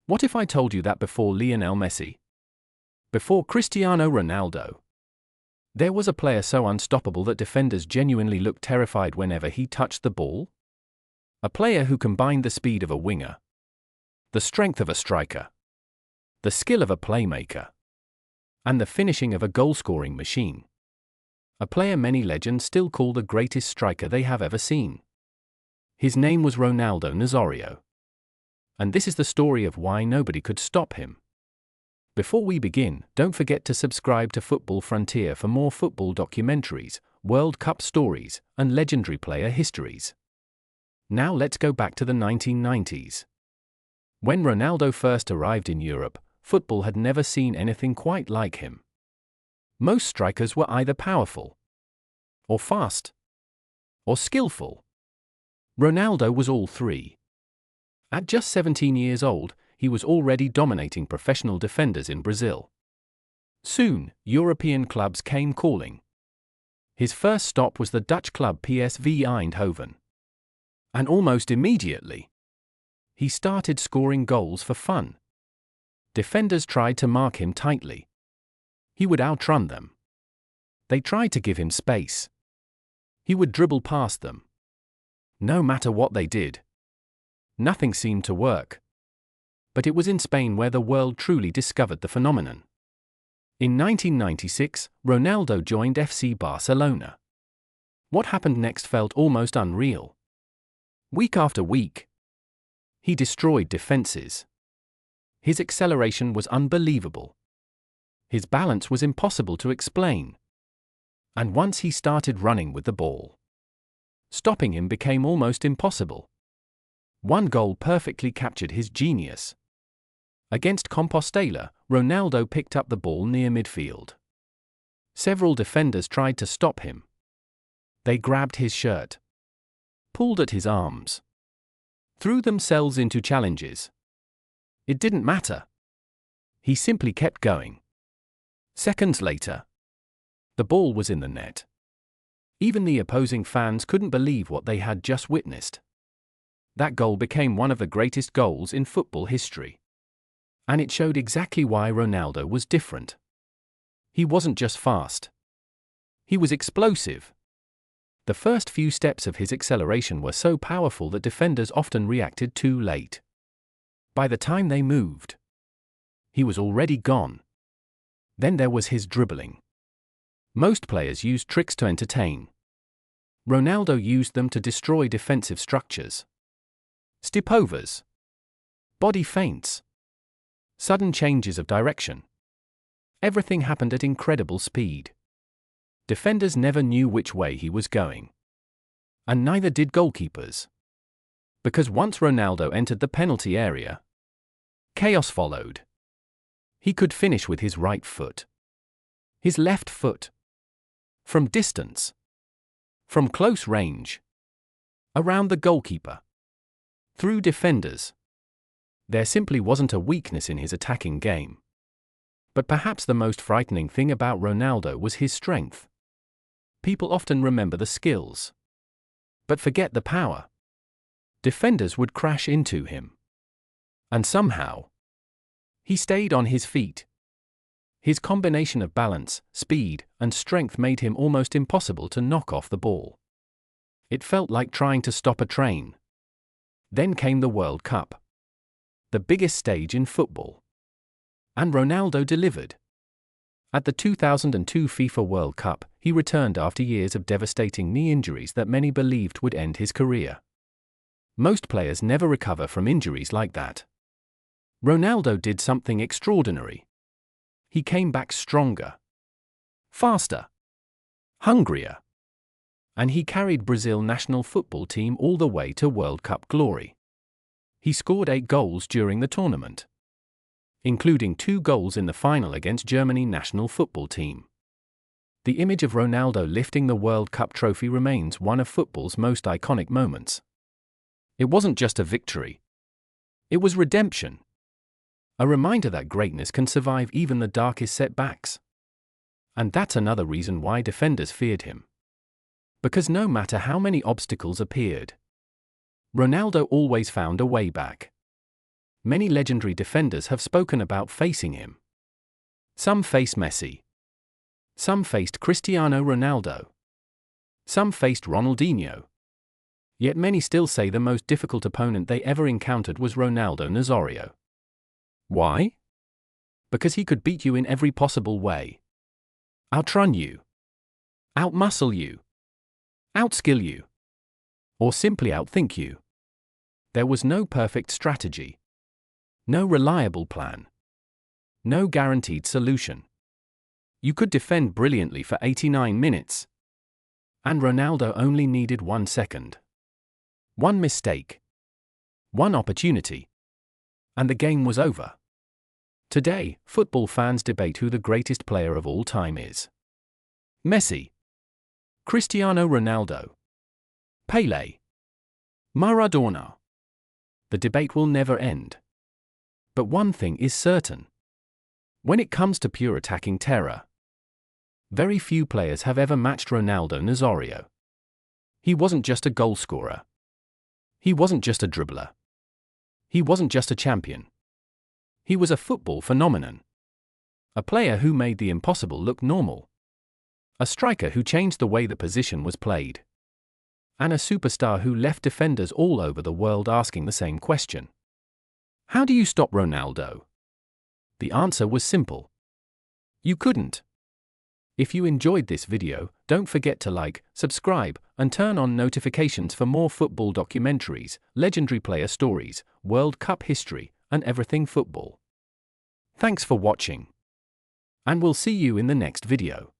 What if I told you that before Lionel Messi, before Cristiano Ronaldo, there was a player so unstoppable that defenders genuinely looked terrified whenever he touched the ball? A player who combined the speed of a winger, the strength of a striker, the skill of a playmaker, and the finishing of a goal-scoring machine. A player many legends still call the greatest striker they have ever seen. His name was Ronaldo Nazário. And this is the story of why nobody could stop him. Before we begin, don't forget to subscribe to Football Frontier for more football documentaries, World Cup stories, and legendary player histories. Now let's go back to the 1990s. When Ronaldo first arrived in Europe, football had never seen anything quite like him. Most strikers were either powerful, or fast, or skillful. Ronaldo was all three. At just 17 years old, he was already dominating professional defenders in Brazil. Soon, European clubs came calling. His first stop was the Dutch club PSV Eindhoven. And almost immediately, he started scoring goals for fun. Defenders tried to mark him tightly. He would outrun them. They tried to give him space. He would dribble past them. No matter what they did, nothing seemed to work. But it was in Spain where the world truly discovered the phenomenon. In 1996, Ronaldo joined FC Barcelona. What happened next felt almost unreal. Week after week, he destroyed defenses. His acceleration was unbelievable. His balance was impossible to explain. And once he started running with the ball, stopping him became almost impossible. One goal perfectly captured his genius. Against Compostela, Ronaldo picked up the ball near midfield. Several defenders tried to stop him. They grabbed his shirt, pulled at his arms, threw themselves into challenges. It didn't matter. He simply kept going. Seconds later, the ball was in the net. Even the opposing fans couldn't believe what they had just witnessed. That goal became one of the greatest goals in football history. And it showed exactly why Ronaldo was different. He wasn't just fast. He was explosive. The first few steps of his acceleration were so powerful that defenders often reacted too late. By the time they moved, he was already gone. Then there was his dribbling. Most players used tricks to entertain. Ronaldo used them to destroy defensive structures. Stepovers, body feints, sudden changes of direction. Everything happened at incredible speed. Defenders never knew which way he was going. And neither did goalkeepers. Because once Ronaldo entered the penalty area, chaos followed. He could finish with his right foot, his left foot, from distance, from close range, around the goalkeeper, through defenders. There simply wasn't a weakness in his attacking game. But perhaps the most frightening thing about Ronaldo was his strength. People often remember the skills, but forget the power. Defenders would crash into him. And somehow, he stayed on his feet. His combination of balance, speed, and strength made him almost impossible to knock off the ball. It felt like trying to stop a train. Then came the World Cup, the biggest stage in football. And Ronaldo delivered. At the 2002 FIFA World Cup, he returned after years of devastating knee injuries that many believed would end his career. Most players never recover from injuries like that. Ronaldo did something extraordinary. He came back stronger, faster, hungrier. And he carried Brazil national football team all the way to World Cup glory. He scored 8 goals during the tournament, including 2 goals in the final against Germany national football team. The image of Ronaldo lifting the World Cup trophy remains one of football's most iconic moments. It wasn't just a victory. It was redemption. A reminder that greatness can survive even the darkest setbacks. And that's another reason why defenders feared him. Because no matter how many obstacles appeared, Ronaldo always found a way back. Many legendary defenders have spoken about facing him. Some faced Messi. Some faced Cristiano Ronaldo. Some faced Ronaldinho. Yet many still say the most difficult opponent they ever encountered was Ronaldo Nazário. Why? Because he could beat you in every possible way. Outrun you. Outmuscle you. Outskill you. Or simply outthink you. There was no perfect strategy. No reliable plan. No guaranteed solution. You could defend brilliantly for 89 minutes. And Ronaldo only needed 1 second. One mistake. One opportunity. And the game was over. Today, football fans debate who the greatest player of all time is. Messi. Cristiano Ronaldo. Pelé. Maradona. The debate will never end. But one thing is certain. When it comes to pure attacking terror, very few players have ever matched Ronaldo Nazário. He wasn't just a goal scorer. He wasn't just a dribbler. He wasn't just a champion. He was a football phenomenon. A player who made the impossible look normal. A striker who changed the way the position was played. And a superstar who left defenders all over the world asking the same question. How do you stop Ronaldo? The answer was simple. You couldn't. If you enjoyed this video, don't forget to like, subscribe, and turn on notifications for more football documentaries, legendary player stories, World Cup history, and everything football. Thanks for watching. And we'll see you in the next video.